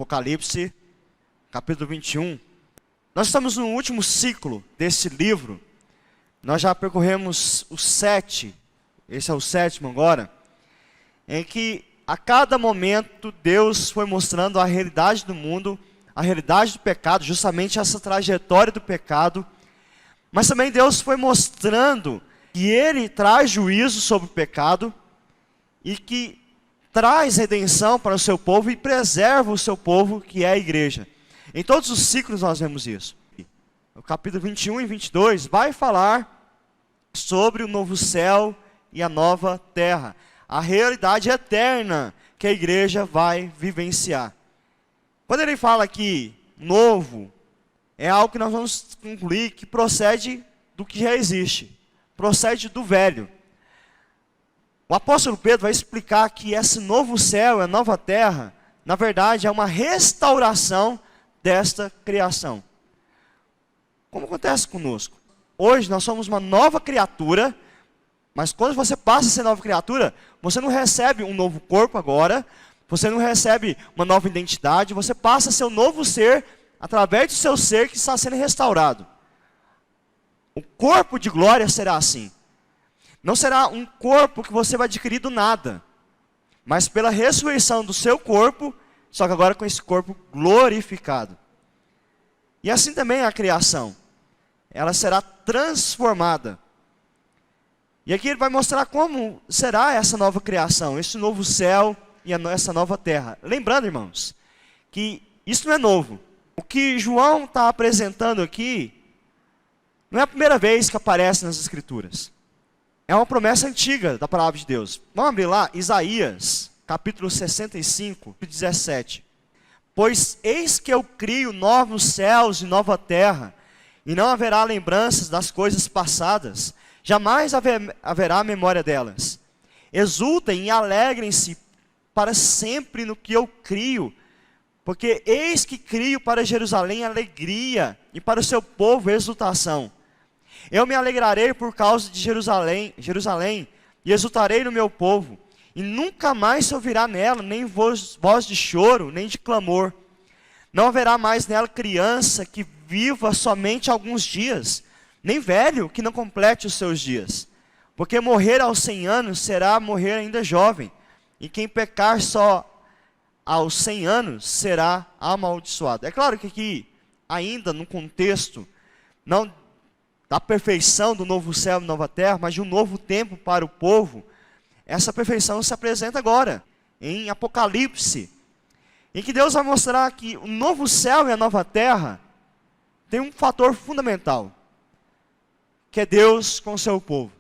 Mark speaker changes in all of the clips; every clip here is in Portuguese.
Speaker 1: Apocalipse, capítulo 21. Nós estamos no último ciclo desse livro. Nós já percorremos os 7, esse é o 7º agora, em que a cada momento Deus foi mostrando a realidade do mundo, a realidade do pecado, justamente essa trajetória do pecado. Mas também Deus foi mostrando que Ele traz juízo sobre o pecado e que traz redenção para o seu povo e preserva o seu povo, que é a igreja. Em todos os ciclos nós vemos isso. O capítulo 21 e 22 vai falar sobre o novo céu e a nova terra, a realidade eterna que a igreja vai vivenciar. Quando ele fala aqui novo, é algo que nós vamos concluir que procede do que já existe, procede do velho. O apóstolo Pedro vai explicar que esse novo céu e a nova terra, na verdade, é uma restauração desta criação. Como acontece conosco? Hoje nós somos uma nova criatura, mas quando você passa a ser nova criatura, você não recebe um novo corpo agora, você não recebe uma nova identidade, você passa a ser um novo ser através do seu ser que está sendo restaurado. O corpo de glória será assim. Não será um corpo que você vai adquirir do nada, mas pela ressurreição do seu corpo, só que agora com esse corpo glorificado. E assim também é a criação. Ela será transformada. E aqui ele vai mostrar como será essa nova criação, esse novo céu e essa nova terra. Lembrando, irmãos, que isso não é novo. O que João está apresentando aqui, não é a primeira vez que aparece nas Escrituras. É uma promessa antiga da palavra de Deus. Vamos abrir lá, Isaías, capítulo 65, 17. Pois eis que eu crio novos céus e nova terra, e não haverá lembranças das coisas passadas, jamais haverá memória delas. Exultem e alegrem-se para sempre no que eu crio, porque eis que crio para Jerusalém alegria, e para o seu povo exultação. Eu me alegrarei por causa de Jerusalém, e exultarei no meu povo, e nunca mais se ouvirá nela nem voz de choro, nem de clamor. Não haverá mais nela criança que viva somente alguns dias, nem velho que não complete os seus dias. Porque morrer aos 100 anos será morrer ainda jovem, e quem pecar só aos 100 anos será amaldiçoado. É claro que aqui, ainda no contexto, não da perfeição do novo céu e nova terra, mas de um novo tempo para o povo, essa perfeição se apresenta agora, em Apocalipse, em que Deus vai mostrar que o novo céu e a nova terra tem um fator fundamental, que é Deus com o seu povo.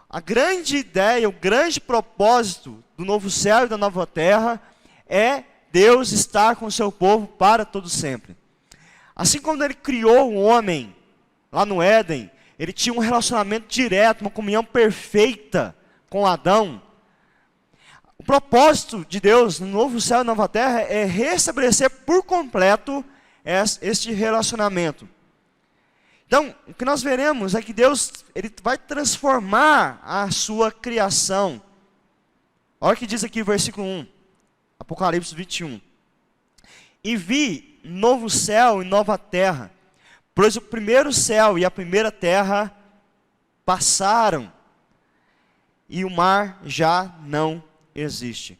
Speaker 1: A grande ideia, o grande propósito do novo céu e da nova terra é Deus estar com o seu povo para todo sempre. Assim como Ele criou o homem lá no Éden, ele tinha um relacionamento direto, uma comunhão perfeita com Adão. O propósito de Deus no novo céu e nova terra é restabelecer por completo este relacionamento. Então, o que nós veremos é que Deus ele vai transformar a sua criação. Olha o que diz aqui o versículo 1, Apocalipse 21. E vi novo céu e nova terra, pois o primeiro céu e a primeira terra passaram, e o mar já não existe.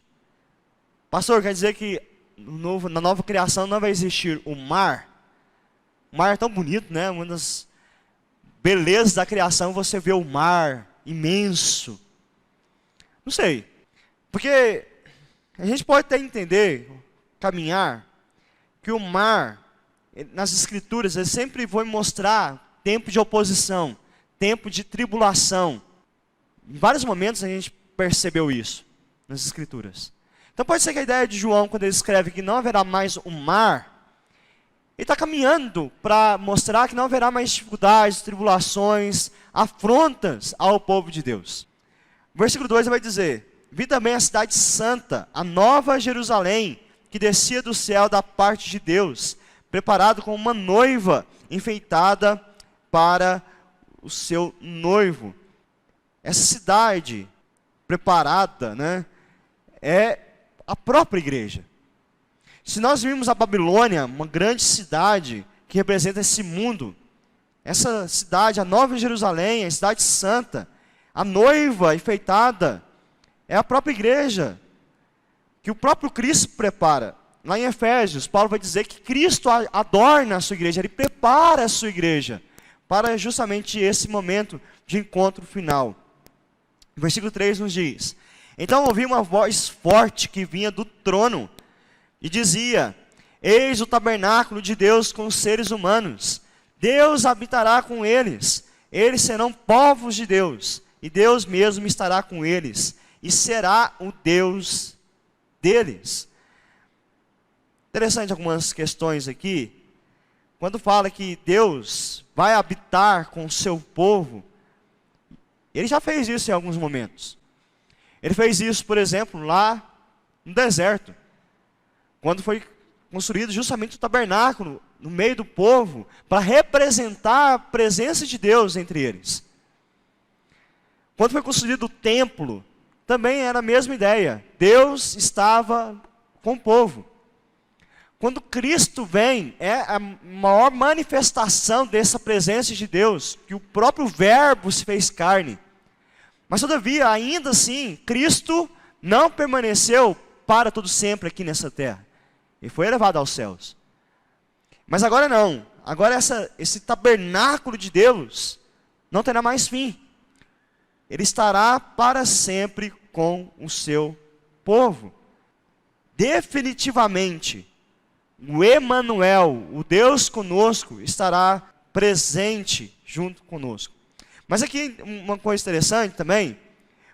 Speaker 1: Pastor, quer dizer que na nova criação não vai existir o mar? O mar é tão bonito, né? Uma das belezas da criação, você vê o mar imenso. Não sei, porque a gente pode até entender, caminhar, que o mar, nas Escrituras, ele sempre vai mostrar tempo de oposição, tempo de tribulação. Em vários momentos a gente percebeu isso nas Escrituras. Então pode ser que a ideia de João, quando ele escreve que não haverá mais o mar, ele está caminhando para mostrar que não haverá mais dificuldades, tribulações, afrontas ao povo de Deus. Versículo 2 vai dizer: vi também a cidade santa, a nova Jerusalém, que descia do céu da parte de Deus, preparado como uma noiva enfeitada para o seu noivo. Essa cidade preparada, né, é a própria igreja. Se nós vimos a Babilônia, uma grande cidade que representa esse mundo, essa cidade, a Nova Jerusalém, a cidade santa, a noiva enfeitada, é a própria igreja, que o próprio Cristo prepara. Lá em Efésios, Paulo vai dizer que Cristo adorna a sua igreja, Ele prepara a sua igreja para justamente esse momento de encontro final. O versículo 3 nos diz: então ouvi uma voz forte que vinha do trono e dizia: eis o tabernáculo de Deus com os seres humanos, Deus habitará com eles, eles serão povos de Deus, e Deus mesmo estará com eles, e será o Deus deles. Interessante algumas questões aqui. Quando fala que Deus vai habitar com o seu povo, Ele já fez isso em alguns momentos. Ele fez isso, por exemplo, lá no deserto, quando foi construído justamente o tabernáculo no meio do povo, para representar a presença de Deus entre eles. Quando foi construído o templo, também era a mesma ideia. Deus estava com o povo. Quando Cristo vem, é a maior manifestação dessa presença de Deus, que o próprio Verbo se fez carne. Mas todavia, ainda assim, Cristo não permaneceu para todo sempre aqui nessa terra. Ele foi elevado aos céus. Mas agora não. Agora esse tabernáculo de Deus não terá mais fim. Ele estará para sempre com o seu povo. Definitivamente, o Emanuel, o Deus conosco, estará presente junto conosco. Mas aqui uma coisa interessante também,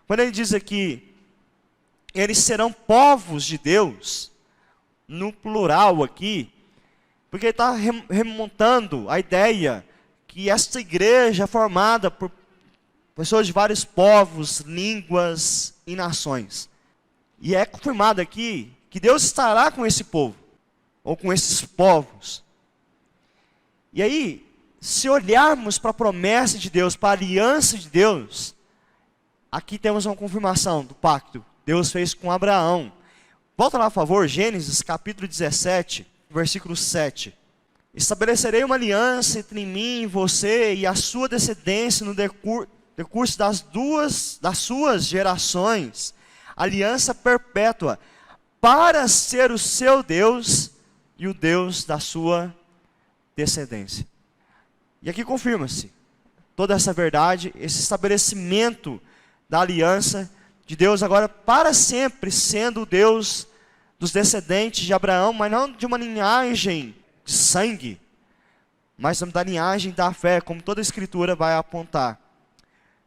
Speaker 1: quando ele diz aqui, eles serão povos de Deus, no plural aqui, porque ele está remontando a ideia que esta igreja é formada por pessoas de vários povos, línguas e nações. E é confirmado aqui que Deus estará com esse povo, ou com esses povos. E aí, se olharmos para a promessa de Deus, para a aliança de Deus, aqui temos uma confirmação do pacto. Deus fez com Abraão. Volta lá, por favor, Gênesis capítulo 17, versículo 7. Estabelecerei uma aliança entre mim e você e a sua descendência no decurso das suas gerações, aliança perpétua, para ser o seu Deus e o Deus da sua descendência. E aqui confirma-se toda essa verdade, esse estabelecimento da aliança de Deus agora para sempre, sendo o Deus dos descendentes de Abraão, mas não de uma linhagem de sangue, mas da linhagem da fé, como toda a Escritura vai apontar.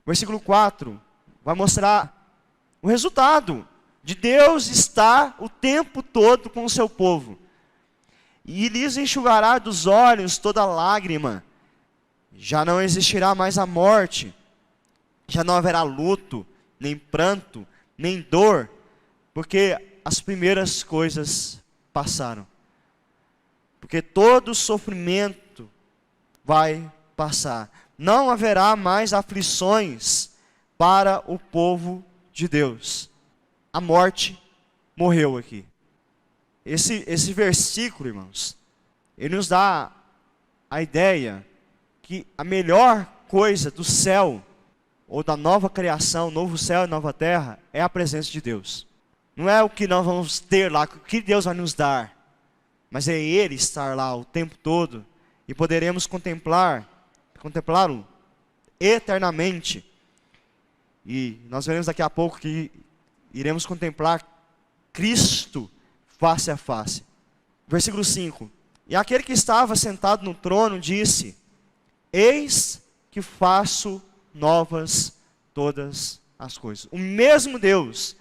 Speaker 1: Versículo 4 vai mostrar o resultado de Deus estar o tempo todo com o seu povo. E lhes enxugará dos olhos toda lágrima. Já não existirá mais a morte, já não haverá luto, nem pranto, nem dor, porque as primeiras coisas passaram. Porque todo sofrimento vai passar. Não haverá mais aflições para o povo de Deus. A morte morreu aqui. Esse versículo, irmãos, ele nos dá a ideia que a melhor coisa do céu, ou da nova criação, novo céu e nova terra, é a presença de Deus. Não é o que nós vamos ter lá, o que Deus vai nos dar, mas é Ele estar lá o tempo todo, e poderemos contemplá-lo eternamente. E nós veremos daqui a pouco que iremos contemplar Cristo face a face. Versículo 5. E aquele que estava sentado no trono disse: eis que faço novas todas as coisas. O mesmo Deus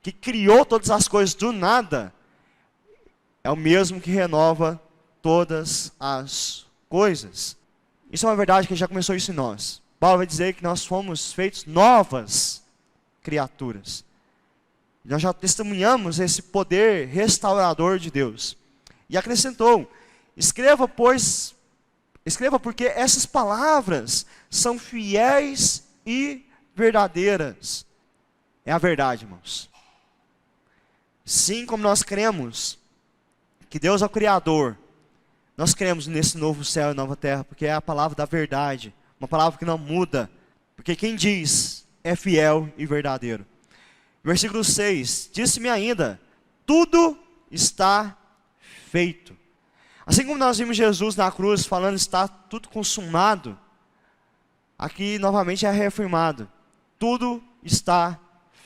Speaker 1: que criou todas as coisas do nada, é o mesmo que renova todas as coisas. Isso é uma verdade que já começou isso em nós. Paulo vai dizer que nós fomos feitos novas criaturas. Nós já testemunhamos esse poder restaurador de Deus. E acrescentou: escreva porque essas palavras são fiéis e verdadeiras. É a verdade, irmãos. Sim, como nós cremos que Deus é o Criador. Nós cremos nesse novo céu e nova terra, porque é a palavra da verdade, uma palavra que não muda, porque quem diz é fiel e verdadeiro. Versículo 6, disse-me ainda, tudo está feito. Assim como nós vimos Jesus na cruz falando, está tudo consumado, aqui novamente é reafirmado, tudo está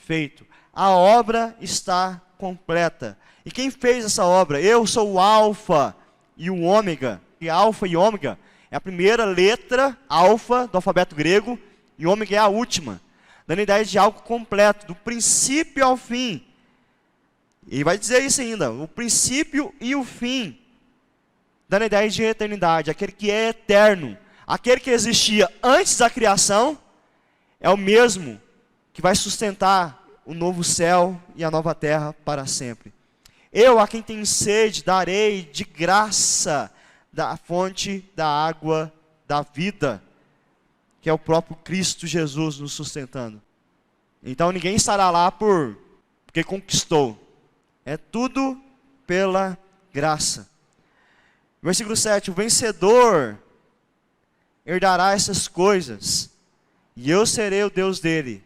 Speaker 1: feito. A obra está completa. E quem fez essa obra? Eu sou o Alfa e o Ômega. E Alfa e Ômega é a primeira letra, Alfa, do alfabeto grego, e Ômega é a última, dando a ideia de algo completo, do princípio ao fim. E vai dizer isso ainda, o princípio e o fim, dando a ideia de eternidade, aquele que é eterno, aquele que existia antes da criação, é o mesmo que vai sustentar o novo céu e a nova terra para sempre. Eu, a quem tenho sede, darei de graça da fonte da água da vida, que é o próprio Cristo Jesus nos sustentando. Então ninguém estará lá porque conquistou. É tudo pela graça. Versículo 7, o vencedor herdará essas coisas, e eu serei o Deus dele,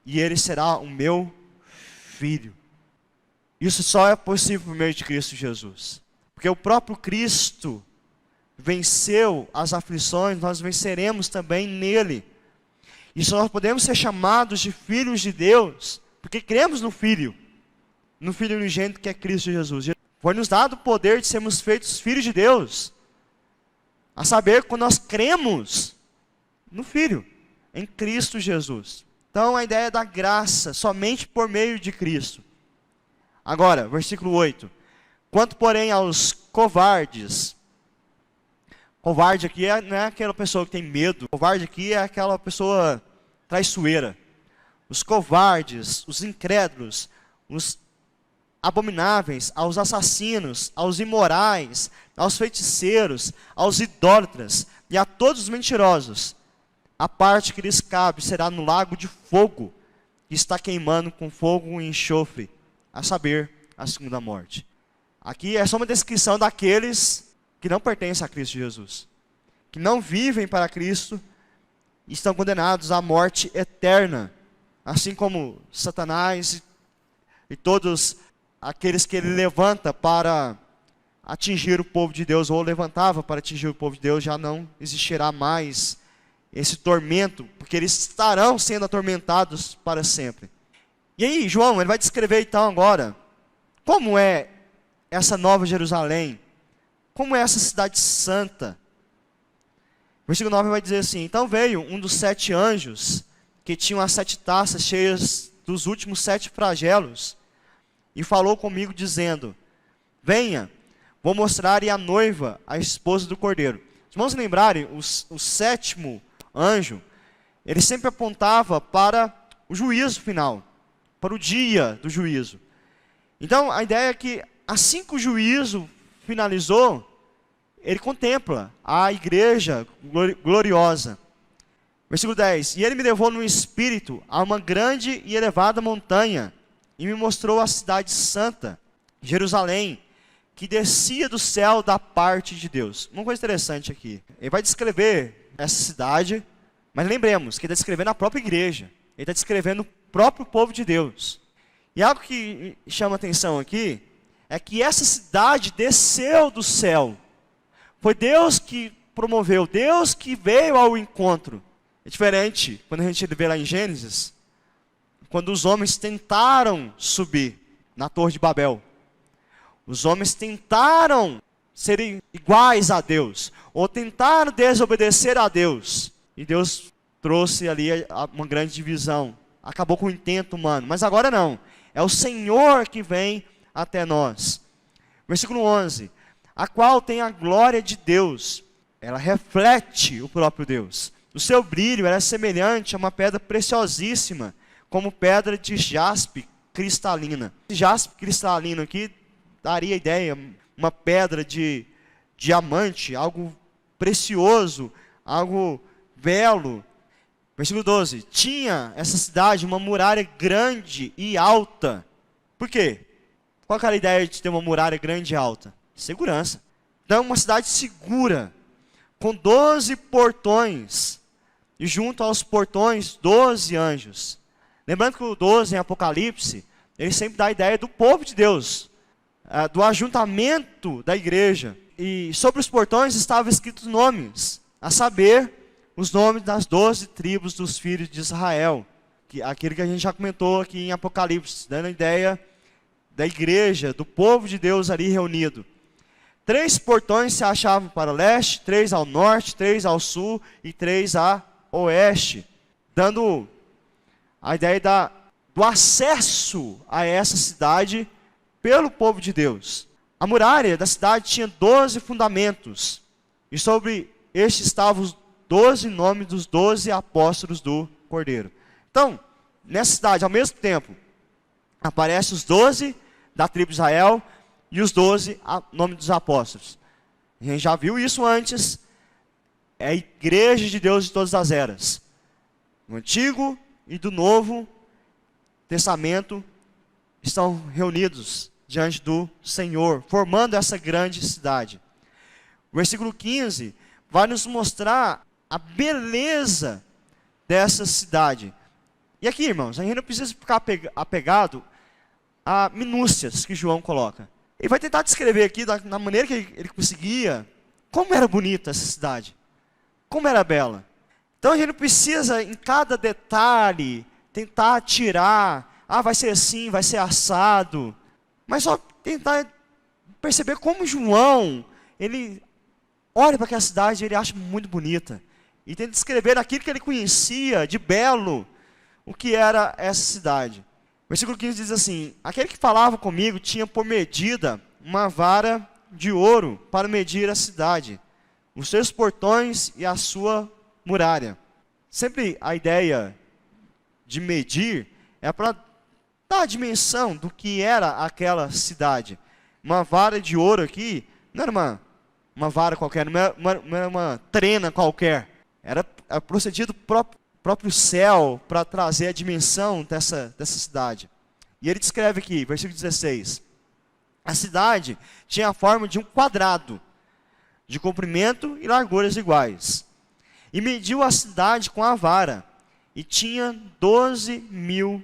Speaker 1: e ele será o meu filho. Isso só é possível por meio de Cristo Jesus. Porque o próprio Cristo venceu as aflições, nós venceremos também nele. E só nós podemos ser chamados de filhos de Deus, porque cremos no Filho unigênito que é Cristo Jesus. Foi nos dado o poder de sermos feitos filhos de Deus, a saber, quando nós cremos no Filho, em Cristo Jesus. Então a ideia da graça, somente por meio de Cristo. Agora, versículo 8. Quanto, porém, aos covardes. Covarde aqui não é aquela pessoa que tem medo. Covarde aqui é aquela pessoa traiçoeira. Os covardes, os incrédulos, os abomináveis, aos assassinos, aos imorais, aos feiticeiros, aos idólatras e a todos os mentirosos. A parte que lhes cabe será no lago de fogo, que está queimando com fogo e enxofre, a saber, a segunda morte. Aqui é só uma descrição daqueles que não pertencem a Cristo Jesus, que não vivem para Cristo e estão condenados à morte eterna, assim como Satanás e todos aqueles que ele levanta para atingir o povo de Deus, ou levantava para atingir o povo de Deus, já não existirá mais esse tormento, porque eles estarão sendo atormentados para sempre. E aí, João, ele vai descrever então agora, como é essa nova Jerusalém, como é essa cidade santa. Versículo 9 vai dizer assim, então veio um dos 7 anjos, que tinham as 7 taças cheias dos últimos 7 flagelos, e falou comigo dizendo, venha, vou mostrar-lhe a noiva, a esposa do Cordeiro. Se vamos lembrarem, o 7º anjo, ele sempre apontava para o juízo final, para o dia do juízo. Então a ideia é que assim que o juízo finalizou, ele contempla a igreja gloriosa. Versículo 10, e ele me levou no espírito a uma grande e elevada montanha, e me mostrou a cidade santa, Jerusalém, que descia do céu da parte de Deus. Uma coisa interessante aqui, ele vai descrever essa cidade, mas lembremos que ele está descrevendo a própria igreja, ele está descrevendo o próprio povo de Deus. E algo que chama atenção aqui, é que essa cidade desceu do céu, foi Deus que promoveu, Deus que veio ao encontro. É diferente quando a gente vê lá em Gênesis, quando os homens tentaram subir na Torre de Babel. Os homens tentaram serem iguais a Deus, ou tentaram desobedecer a Deus. E Deus trouxe ali uma grande divisão, acabou com o intento humano. Mas agora não, é o Senhor que vem até nós. Versículo 11, a qual tem a glória de Deus, ela reflete o próprio Deus. O seu brilho era semelhante a uma pedra preciosíssima, como pedra de jaspe cristalina. Jaspe cristalino aqui daria a ideia, uma pedra de diamante, algo precioso, algo belo. Versículo 12, tinha essa cidade uma muralha grande e alta. Por quê? Qual era a ideia de ter uma muralha grande e alta? Segurança. Então, uma cidade segura, com 12 portões, e junto aos portões, 12 anjos. Lembrando que o 12 em Apocalipse, ele sempre dá a ideia do povo de Deus, do ajuntamento da igreja. E sobre os portões estavam escritos nomes, a saber, os nomes das 12 tribos dos filhos de Israel. Aquilo que a gente já comentou aqui em Apocalipse, dando a ideia da igreja, do povo de Deus ali reunido. 3 portões se achavam para o leste, 3 ao norte, 3 ao sul e 3 a oeste, dando a ideia do acesso a essa cidade pelo povo de Deus. A muralha da cidade tinha 12 fundamentos, e sobre estes estavam os 12 nomes dos 12 apóstolos do Cordeiro. Então, nessa cidade, ao mesmo tempo, aparecem os 12 da tribo de Israel e os 12 nomes dos apóstolos. A gente já viu isso antes. É a igreja de Deus de todas as eras. No Antigo e do Novo Testamento estão reunidos diante do Senhor, formando essa grande cidade. O versículo 15 vai nos mostrar a beleza dessa cidade. E aqui, irmãos, a gente não precisa ficar apegado a minúcias que João coloca. Ele vai tentar descrever aqui, da maneira que ele conseguia, como era bonita essa cidade, como era bela. Então a gente não precisa, em cada detalhe, tentar tirar, vai ser assim, vai ser assado, mas só tentar perceber como João, ele olha para aquela cidade e ele acha muito bonita. E tenta descrever aquilo que ele conhecia de belo, o que era essa cidade. O versículo 15 diz assim: aquele que falava comigo tinha por medida uma vara de ouro para medir a cidade, os seus portões e a sua muralha. Sempre a ideia de medir é para dar a dimensão do que era aquela cidade. Uma vara de ouro aqui não era uma vara qualquer, não era uma trena qualquer. Era procedido próprio céu para trazer a dimensão dessa cidade. E ele descreve aqui, versículo 16. A cidade tinha a forma de um quadrado, de comprimento e larguras iguais. E mediu a cidade com a vara, e tinha 12.000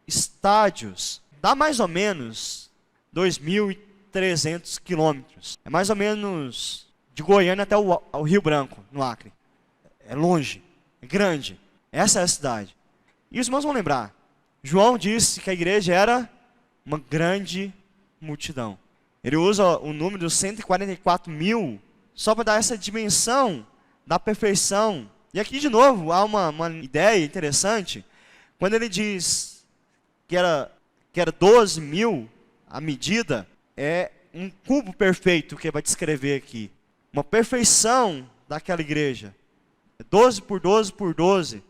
Speaker 1: estádios. Dá mais ou menos 2.300 quilômetros. É mais ou menos de Goiânia até o Rio Branco, no Acre. É longe, é grande. Essa é a cidade. E os irmãos vão lembrar, João disse que a igreja era uma grande multidão. Ele usa o número dos 144.000 só para dar essa dimensão da perfeição. E aqui de novo há uma ideia interessante, quando ele diz que era 12.000, a medida é um cubo perfeito que ele vai descrever aqui. Uma perfeição daquela igreja. 12 por 12 por 12.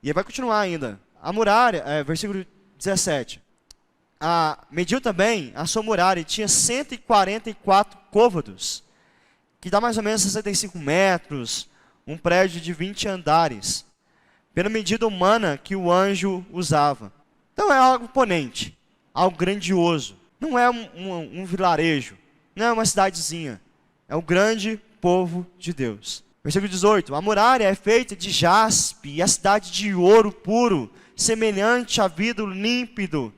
Speaker 1: E ele vai continuar ainda. A muralha, versículo 17. Mediu também a sua muralha e tinha 144 côvados, que dá mais ou menos 65 metros, um prédio de 20 andares, pela medida humana que o anjo usava. Então é algo imponente, algo grandioso. Não é um vilarejo, não é uma cidadezinha. É o grande povo de Deus. Versículo 18. A muralha é feita de jaspe e a cidade de ouro puro, semelhante a vidro límpido.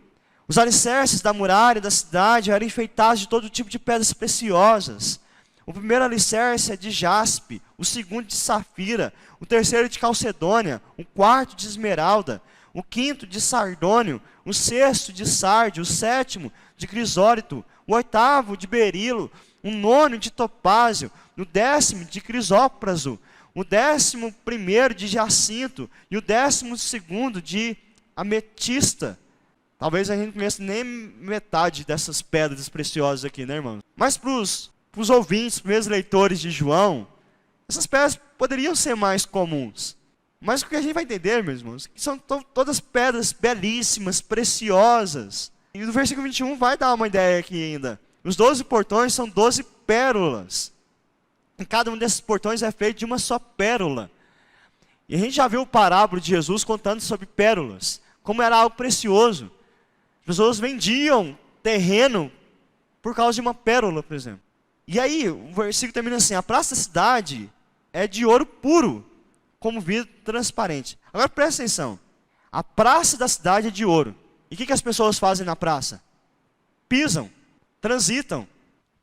Speaker 1: Os alicerces da muralha da cidade eram enfeitados de todo tipo de pedras preciosas. O primeiro alicerce é de jaspe, o segundo de safira, o terceiro de calcedônia, o quarto de esmeralda, o quinto de sardônio, o sexto de sárdio, o sétimo de crisólito, o oitavo de berilo, o nono de topázio, o 10º de crisópraso, o 11º de jacinto e o 12º de ametista. Talvez a gente não conheça nem metade dessas pedras preciosas aqui, né, irmãos? Mas para os ouvintes, para os leitores de João, essas pedras poderiam ser mais comuns. Mas o que a gente vai entender, meus irmãos, que são todas pedras belíssimas, preciosas. E no versículo 21 vai dar uma ideia aqui ainda. Os 12 portões são 12 pérolas. E cada um desses portões é feito de uma só pérola. E a gente já viu o parábola de Jesus contando sobre pérolas, como era algo precioso. As pessoas vendiam terreno por causa de uma pérola, por exemplo. E aí, o versículo termina assim: a praça da cidade é de ouro puro, como vidro transparente. Agora presta atenção. A praça da cidade é de ouro. E o que as pessoas fazem na praça? Pisam, transitam.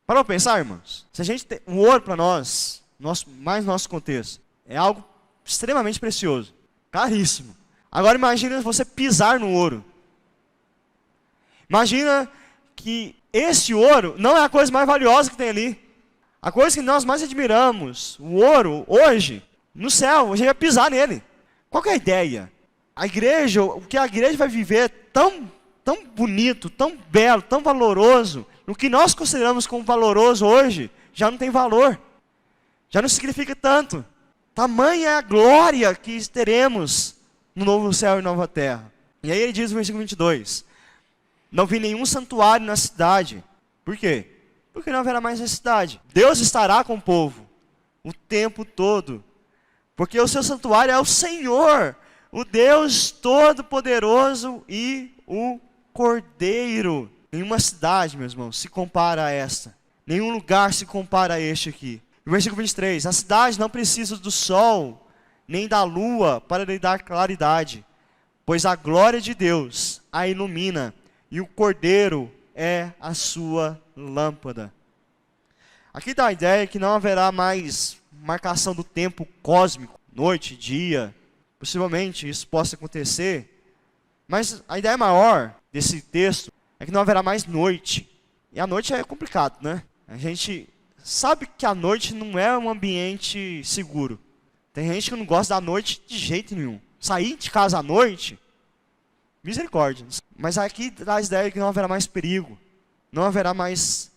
Speaker 1: Para pensar, irmãos? Se a gente tem o ouro para nós, mais nosso contexto, é algo extremamente precioso, caríssimo. Agora imagina você pisar no ouro. Imagina que esse ouro não é a coisa mais valiosa que tem ali. A coisa que nós mais admiramos, o ouro, hoje, no céu, a gente vai pisar nele. Qual que é a ideia? A igreja, o que a igreja vai viver tão bonito, tão belo, tão valoroso, no que nós consideramos como valoroso hoje, já não tem valor. Já não significa tanto. Tamanha é a glória que teremos no novo céu e nova terra. E aí ele diz no versículo 22, não vi nenhum santuário na cidade. Por quê? Porque não haverá mais necessidade. Deus estará com o povo o tempo todo. Porque o seu santuário é o Senhor, o Deus Todo-Poderoso e o Cordeiro. Nenhuma cidade, meus irmãos, se compara a esta. Nenhum lugar se compara a este aqui. No versículo 23, a cidade não precisa do sol, nem da lua para lhe dar claridade, pois a glória de Deus a ilumina, e o Cordeiro é a sua lâmpada. Aqui dá a ideia que não haverá mais marcação do tempo cósmico, noite, dia. Possivelmente isso possa acontecer, mas a ideia maior desse texto é que não haverá mais noite. E a noite é complicado, né? A gente sabe que a noite não é um ambiente seguro. Tem gente que não gosta da noite de jeito nenhum. Sair de casa à noite, misericórdia. Mas aqui traz a ideia que não haverá mais perigo. Não haverá mais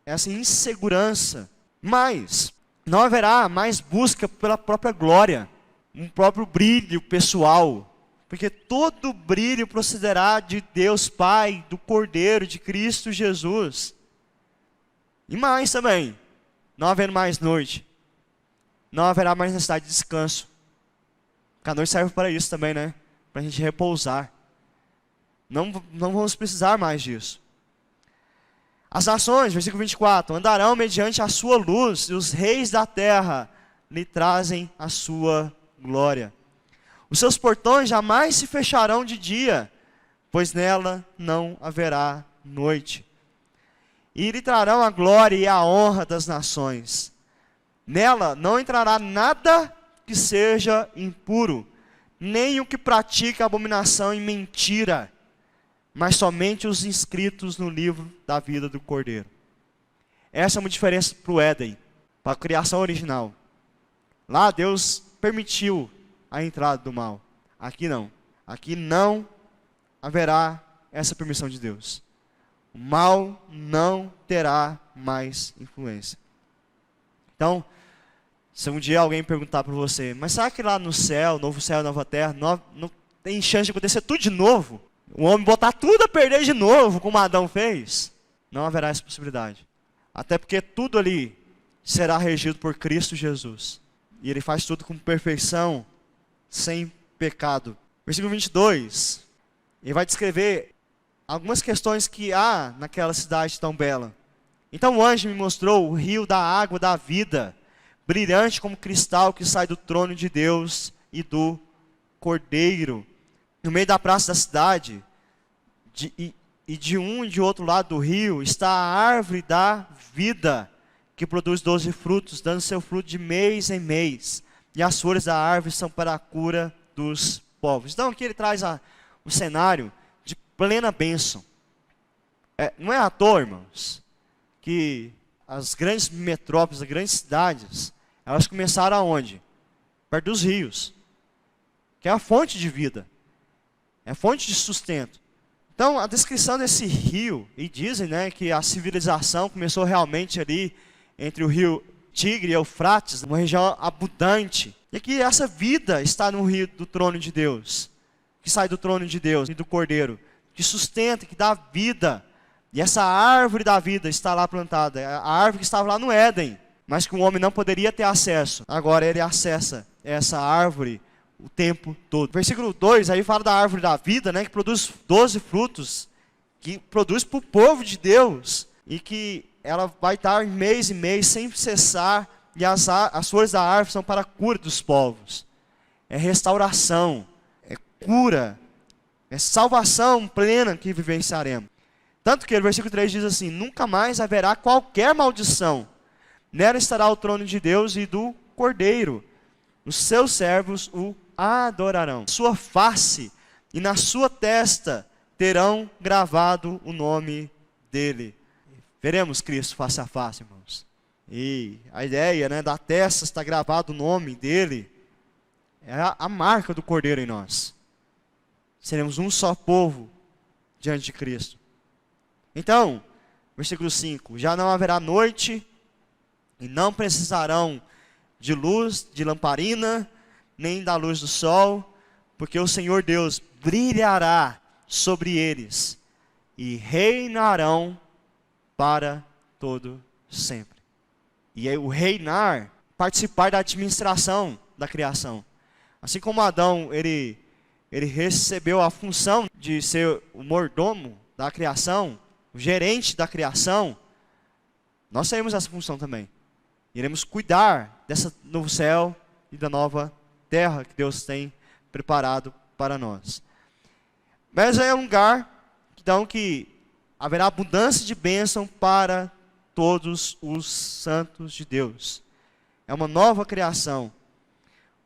Speaker 1: essa insegurança. Mas não haverá mais busca pela própria glória. Um próprio brilho pessoal. Porque todo brilho procederá de Deus Pai, do Cordeiro, de Cristo Jesus. E mais também, não havendo mais noite, não haverá mais necessidade de descanso. Porque a noite serve para isso também, né? Para a gente repousar. Não vamos precisar mais disso. As nações, versículo 24, andarão mediante a sua luz, e os reis da terra lhe trazem a sua glória. Os seus portões jamais se fecharão de dia, pois nela não haverá noite. E lhe trarão a glória e a honra das nações. Nela não entrará nada que seja impuro, nem o que pratica abominação e mentira, mas somente os inscritos no livro da vida do Cordeiro. Essa é uma diferença para o Éden, para a criação original. Lá Deus permitiu a entrada do mal. Aqui não. Aqui não haverá essa permissão de Deus. O mal não terá mais influência. Então, se um dia alguém perguntar para você, mas será que lá no céu, novo céu, nova terra, não tem chance de acontecer tudo de novo? O homem botar tudo a perder de novo, como Adão fez? Não haverá essa possibilidade. Até porque tudo ali será regido por Cristo Jesus. E Ele faz tudo com perfeição, sem pecado. Versículo 22, ele vai descrever algumas questões que há naquela cidade tão bela. Então o anjo me mostrou o rio da água da vida, brilhante como cristal que sai do trono de Deus e do Cordeiro. No meio da praça da cidade, de um e de outro lado do rio, está a árvore da vida, que produz 12 frutos, dando seu fruto de mês em mês. E as folhas da árvore são para a cura dos povos. Então aqui ele traz o cenário de plena bênção. Não é à toa, irmãos, que as grandes metrópoles, as grandes cidades, elas começaram aonde? Perto dos rios, que é a fonte de vida, é a fonte de sustento. Então a descrição desse rio, e dizem, né, que a civilização começou realmente ali entre o rio Tigre e Eufrates, uma região abundante. E que essa vida está no rio do trono de Deus, que sai do trono de Deus e do Cordeiro, que sustenta, que dá vida. E essa árvore da vida está lá plantada, a árvore que estava lá no Éden, mas que o homem não poderia ter acesso. Agora ele acessa essa árvore o tempo todo. Versículo 2, aí fala da árvore da vida, né, que produz 12 frutos, que produz para o povo de Deus, e que ela vai dar mês e mês sem cessar, e as flores da árvore são para a cura dos povos. É restauração, é cura, é salvação plena que vivenciaremos. Tanto que o versículo 3 diz assim: nunca mais haverá qualquer maldição. Nela estará o trono de Deus e do Cordeiro. Os seus servos o adorarão. Sua face e na sua testa terão gravado o nome dele. Veremos Cristo face a face, irmãos. E a ideia, né, da testa está gravado o nome dele. É a marca do Cordeiro em nós. Seremos um só povo diante de Cristo. Então, versículo 5: já não haverá noite, e não precisarão de luz, de lamparina, nem da luz do sol, porque o Senhor Deus brilhará sobre eles, e reinarão para todo sempre. E aí, o reinar, participar da administração da criação. Assim como Adão, ele recebeu a função de ser o mordomo da criação, o gerente da criação, nós teremos essa função também. Iremos cuidar desse novo céu e da nova terra que Deus tem preparado para nós. Mas é um lugar, então, que haverá abundância de bênção para todos os santos de Deus. É uma nova criação.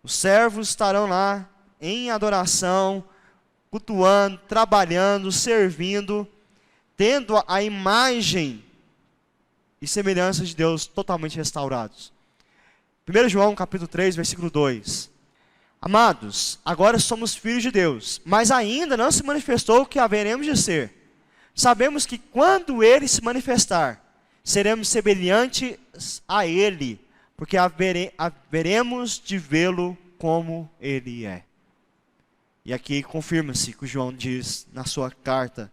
Speaker 1: Os servos estarão lá em adoração, cultuando, trabalhando, servindo, tendo a imagem e semelhança de Deus totalmente restaurados. 1 João capítulo 3, versículo 2. Amados, agora somos filhos de Deus, mas ainda não se manifestou o que haveremos de ser. Sabemos que quando Ele se manifestar, seremos semelhantes a Ele, porque haveremos de vê-lo como Ele é. E aqui confirma-se que o João diz na sua carta: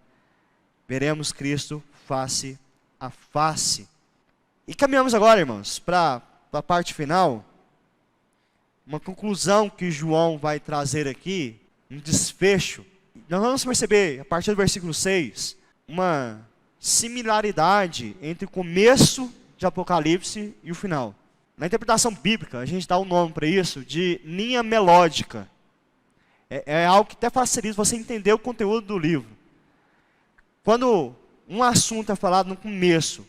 Speaker 1: veremos Cristo face a face. E caminhamos agora, irmãos, para a parte final. Uma conclusão que João vai trazer aqui, um desfecho. Nós vamos perceber, a partir do versículo 6, uma similaridade entre o começo de Apocalipse e o final. Na interpretação bíblica, a gente dá um nome para isso de linha melódica. É algo que até facilita você entender o conteúdo do livro. Quando um assunto é falado no começo,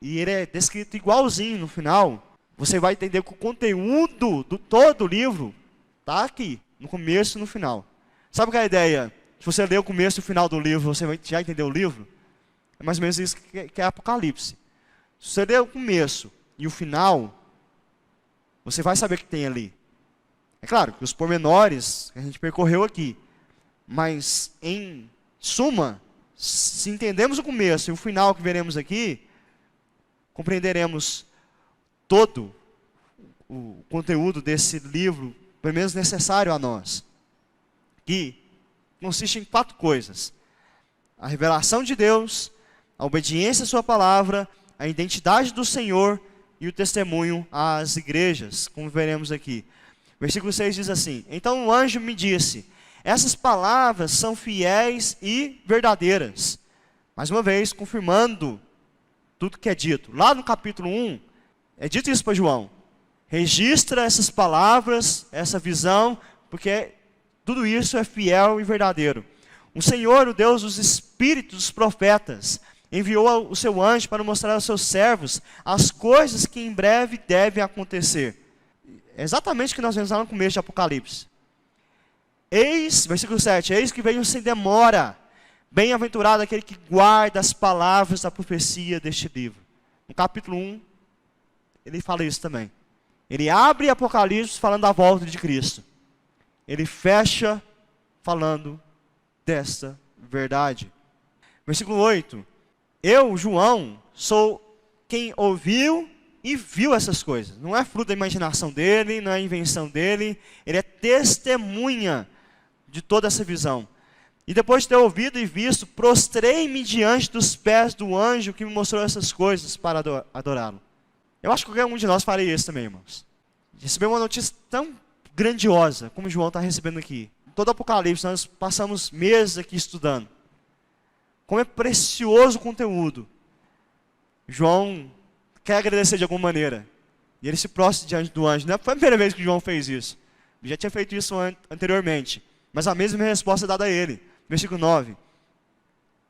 Speaker 1: e ele é descrito igualzinho no final, você vai entender que o conteúdo do todo o livro está aqui, no começo e no final. Sabe qual é a ideia? Se você ler o começo e o final do livro, você vai já entender o livro? É mais ou menos isso que é Apocalipse. Se você ler o começo e o final, você vai saber o que tem ali. É claro que os pormenores que a gente percorreu aqui, mas em suma, se entendemos o começo e o final que veremos aqui, compreenderemos todo o conteúdo desse livro, pelo menos necessário a nós, que consiste em 4 coisas: a revelação de Deus, a obediência à sua palavra, a identidade do Senhor e o testemunho às igrejas, como veremos aqui. Versículo 6 diz assim: então o anjo me disse, essas palavras são fiéis e verdadeiras. Mais uma vez, confirmando tudo que é dito. Lá no capítulo 1, é dito isso para João: registra essas palavras, essa visão, porque tudo isso é fiel e verdadeiro. O Senhor, o Deus dos espíritos dos profetas, enviou o seu anjo para mostrar aos seus servos as coisas que em breve devem acontecer. É exatamente o que nós vemos lá no começo de Apocalipse. Eis, versículo 7, eis que veio sem demora, bem-aventurado aquele que guarda as palavras da profecia deste livro. No capítulo 1, ele fala isso também. Ele abre Apocalipse falando da volta de Cristo. Ele fecha falando desta verdade. Versículo 8. Eu, João, sou quem ouviu e viu essas coisas. Não é fruto da imaginação dele, não é invenção dele. Ele é testemunha de toda essa visão. E depois de ter ouvido e visto, prostrei-me diante dos pés do anjo que me mostrou essas coisas para adorá-lo. Eu acho que qualquer um de nós faria isso também, irmãos. Receber uma notícia tão grandiosa como João está recebendo aqui. Todo Apocalipse, nós passamos meses aqui estudando. Como é precioso o conteúdo. João quer agradecer de alguma maneira. E ele se prostra diante do anjo. Não foi a primeira vez que João fez isso. Ele já tinha feito isso anteriormente. Mas a mesma resposta é dada a ele. Versículo 9.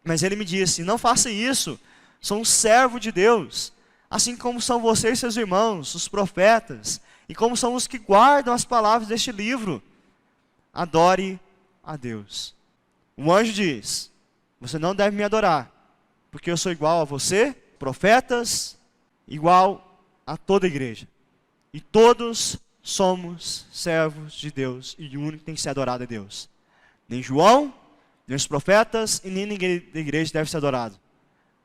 Speaker 1: Mas ele me disse, não faça isso. Sou um servo de Deus. Assim como são vocês e seus irmãos, os profetas. E como são os que guardam as palavras deste livro. Adore a Deus. O anjo diz, você não deve me adorar. Porque eu sou igual a você, profetas, igual a toda a igreja. E todos somos servos de Deus. E o único que tem que ser adorado é Deus. Nem João, nem os profetas e nem ninguém da igreja deve ser adorado.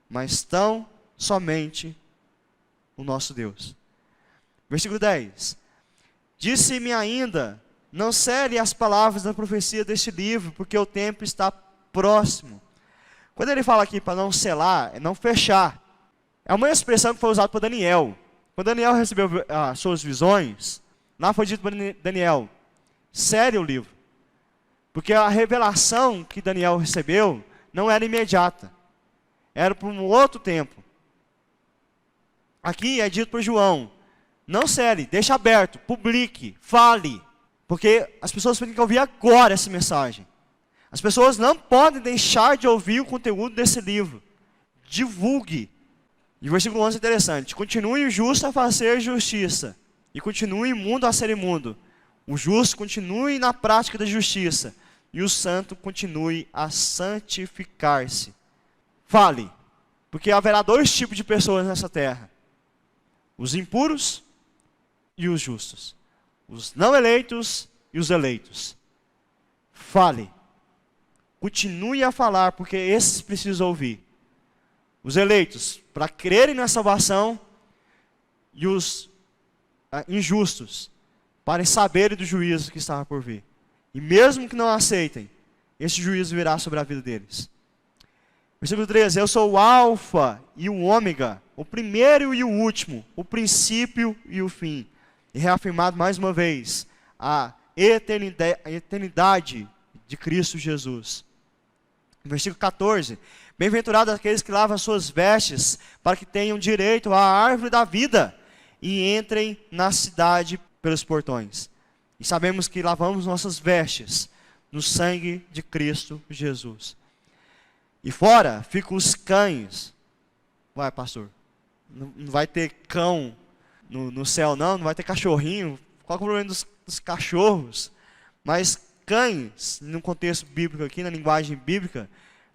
Speaker 1: Mas tão somente o nosso Deus. Versículo 10. Disse-me ainda, não cele as palavras da profecia deste livro, porque o tempo está próximo. Quando ele fala aqui para não selar, é não fechar. É uma expressão que foi usada por Daniel. Quando Daniel recebeu as suas visões, lá foi dito para Daniel, cele o livro. Porque a revelação que Daniel recebeu não era imediata. Era por um outro tempo. Aqui é dito por João, não cele, deixa aberto, publique, fale. Porque as pessoas têm que ouvir agora essa mensagem. As pessoas não podem deixar de ouvir o conteúdo desse livro. Divulgue. E o versículo 11 é interessante. Continue o justo a fazer justiça. E continue o imundo a ser imundo. O justo continue na prática da justiça. E o santo continue a santificar-se. Fale. Porque haverá dois tipos de pessoas nessa terra. Os impuros e os justos. Os não eleitos e os eleitos. Fale. Continue a falar, porque esses precisam ouvir. Os eleitos, para crerem na salvação, e os injustos, para saberem do juízo que estava por vir. E mesmo que não aceitem, esse juízo virá sobre a vida deles. Versículo 13, eu sou o alfa e o ômega, o primeiro e o último, o princípio e o fim. E reafirmado mais uma vez, a eternidade de Cristo Jesus. Versículo 14, bem-aventurados aqueles que lavam as suas vestes, para que tenham direito à árvore da vida, e entrem na cidade pelos portões. E sabemos que lavamos nossas vestes no sangue de Cristo Jesus. E fora ficam os cães. Vai, pastor, não vai ter cão no céu não vai ter cachorrinho. Qual é o problema dos cachorros? Mas cães, no contexto bíblico aqui, na linguagem bíblica,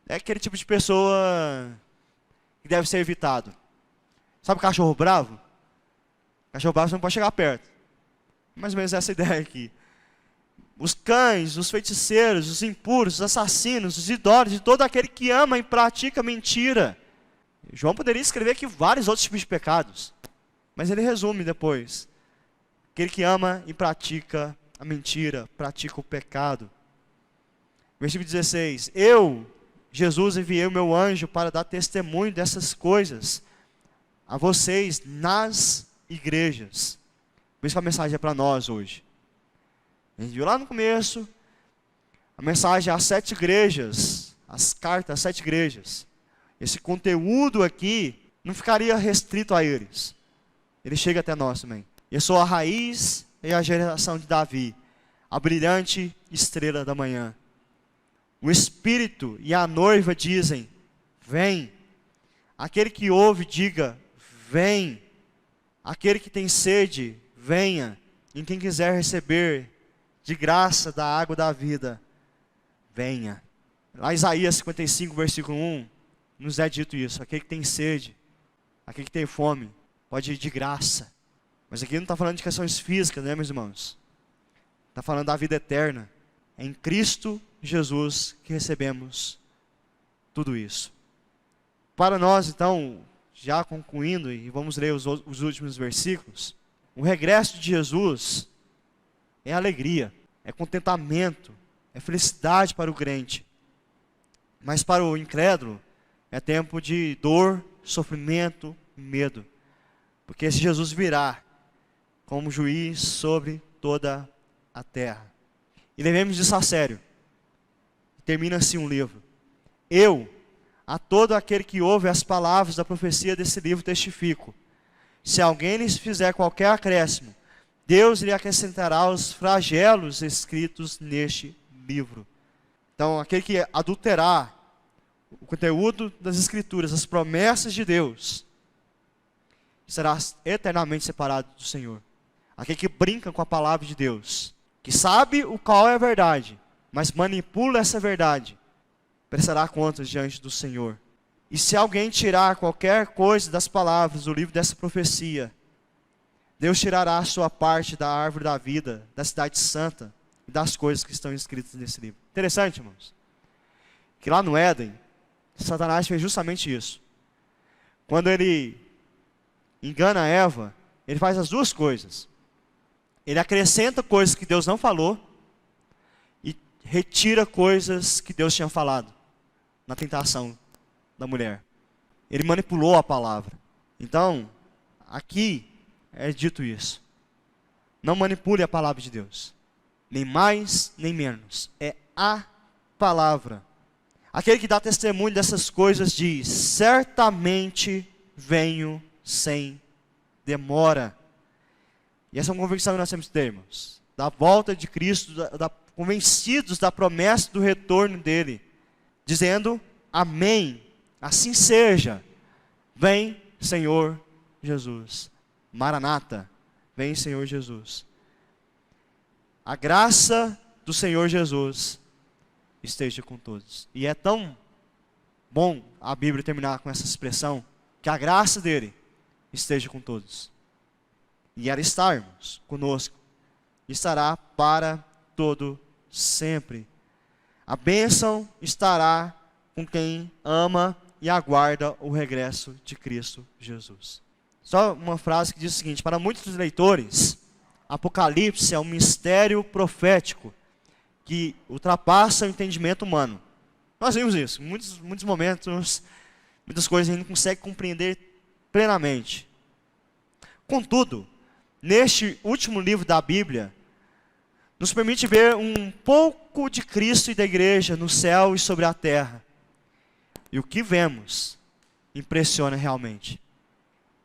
Speaker 1: é aquele tipo de pessoa que deve ser evitado. Sabe o cachorro bravo? Cachorro bravo você não pode chegar perto. Mais ou menos essa ideia aqui. Os cães, os feiticeiros, os impuros, os assassinos, os idólatras, e todo aquele que ama e pratica mentira. João poderia escrever aqui vários outros tipos de pecados. Mas ele resume depois. Aquele que ama e pratica a mentira, pratica o pecado. Versículo 16. Eu, Jesus, enviei o meu anjo para dar testemunho dessas coisas a vocês nas igrejas. Por isso que a mensagem é para nós hoje. A gente viu lá no começo a mensagem às 7 igrejas, as cartas às 7 igrejas. Esse conteúdo aqui não ficaria restrito a eles. Ele chega até nós também. Eu sou a raiz e a geração de Davi, a brilhante estrela da manhã. O Espírito e a noiva dizem, vem. Aquele que ouve, diga, vem. Aquele que tem sede, venha. E quem quiser receber de graça da água da vida, venha. Lá em Isaías 55, versículo 1, nos é dito isso. Aquele que tem sede, aquele que tem fome, pode ir de graça. Mas aqui não está falando de questões físicas, né, meus irmãos? Está falando da vida eterna. É em Cristo Jesus que recebemos tudo isso. Para nós, então, já concluindo, e vamos ler os últimos versículos, o regresso de Jesus é alegria, é contentamento, é felicidade para o crente. Mas para o incrédulo, é tempo de dor, sofrimento, medo. Porque esse Jesus virá como juiz sobre toda a terra. E levemos isso a sério. Termina assim um livro. Eu, a todo aquele que ouve as palavras da profecia desse livro testifico. Se alguém lhes fizer qualquer acréscimo, Deus lhe acrescentará os flagelos escritos neste livro. Então, aquele que adulterar o conteúdo das Escrituras, as promessas de Deus, será eternamente separado do Senhor. Aquele que brinca com a palavra de Deus, que sabe o qual é a verdade, mas manipula essa verdade, prestará contas diante do Senhor. E se alguém tirar qualquer coisa das palavras do livro dessa profecia, Deus tirará a sua parte da árvore da vida, da cidade santa, e das coisas que estão escritas nesse livro. Interessante, irmãos, que lá no Éden, Satanás fez justamente isso. Quando ele engana Eva, ele faz as duas coisas. Ele acrescenta coisas que Deus não falou e retira coisas que Deus tinha falado na tentação da mulher. Ele manipulou a palavra. Então, aqui é dito isso. Não manipule a palavra de Deus. Nem mais, nem menos. É a palavra. Aquele que dá testemunho dessas coisas diz: certamente venho sem demora. E essa é uma convicção que nós temos que ter, irmãos. Da volta de Cristo, convencidos da promessa do retorno dele. Dizendo: amém, assim seja. Vem, Senhor Jesus. Maranata, vem, Senhor Jesus. A graça do Senhor Jesus esteja com todos. E é tão bom a Bíblia terminar com essa expressão, que a graça dele esteja com todos. E ela está, irmãos, conosco. Estará para todo sempre. A bênção estará com quem ama e aguarda o regresso de Cristo Jesus. Só uma frase que diz o seguinte: para muitos dos leitores, Apocalipse é um mistério profético que ultrapassa o entendimento humano. Nós vimos isso, em muitos momentos, muitas coisas a gente não consegue compreender plenamente. Contudo, neste último livro da Bíblia, nos permite ver um pouco de Cristo e da igreja no céu e sobre a terra. E o que vemos impressiona realmente.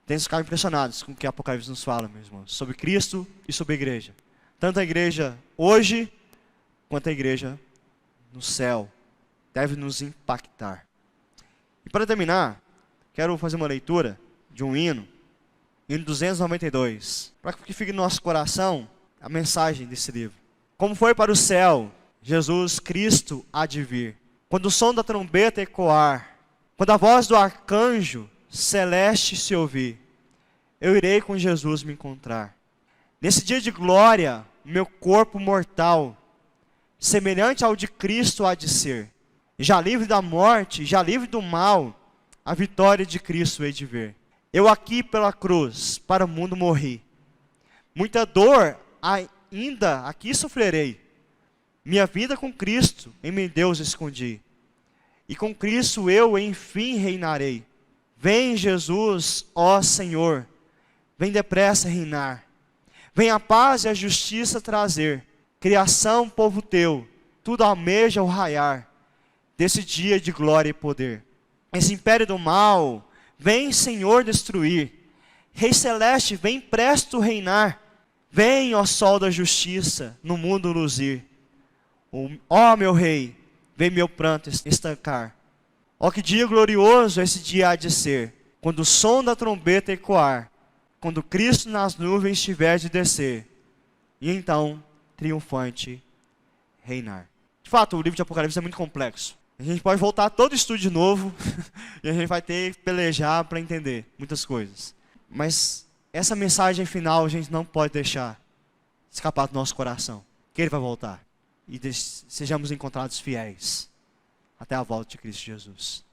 Speaker 1: Temos que ficar impressionados com o que Apocalipse nos fala, meus irmãos, sobre Cristo e sobre a igreja. Tanto a igreja hoje, quanto a igreja no céu. Deve nos impactar. E para terminar, quero fazer uma leitura de um hino 292, para que fique no nosso coração a mensagem desse livro. Como foi para o céu, Jesus Cristo há de vir. Quando o som da trombeta ecoar, quando a voz do arcanjo celeste se ouvir, eu irei com Jesus me encontrar. Nesse dia de glória, meu corpo mortal, semelhante ao de Cristo há de ser. Já livre da morte, já livre do mal, a vitória de Cristo hei de ver. Eu aqui pela cruz, para o mundo morri. Muita dor ainda aqui sofrerei. Minha vida com Cristo em meu Deus escondi. E com Cristo eu enfim reinarei. Vem Jesus, ó Senhor, vem depressa reinar. Vem a paz e a justiça trazer. Criação, povo teu, tudo almeja o raiar desse dia de glória e poder. Esse império do mal, vem, Senhor, destruir. Rei celeste, vem presto reinar. Vem, ó sol da justiça, no mundo luzir. Ó meu rei, vem meu pranto estancar. Ó que dia glorioso esse dia há de ser, quando o som da trombeta ecoar, quando Cristo nas nuvens estiver de descer, e então, triunfante, reinar. De fato, o livro de Apocalipse é muito complexo. A gente pode voltar todo o estudo de novo, e a gente vai ter que pelejar para entender muitas coisas. Mas essa mensagem final a gente não pode deixar escapar do nosso coração, que ele vai voltar. E sejamos encontrados fiéis até a volta de Cristo Jesus.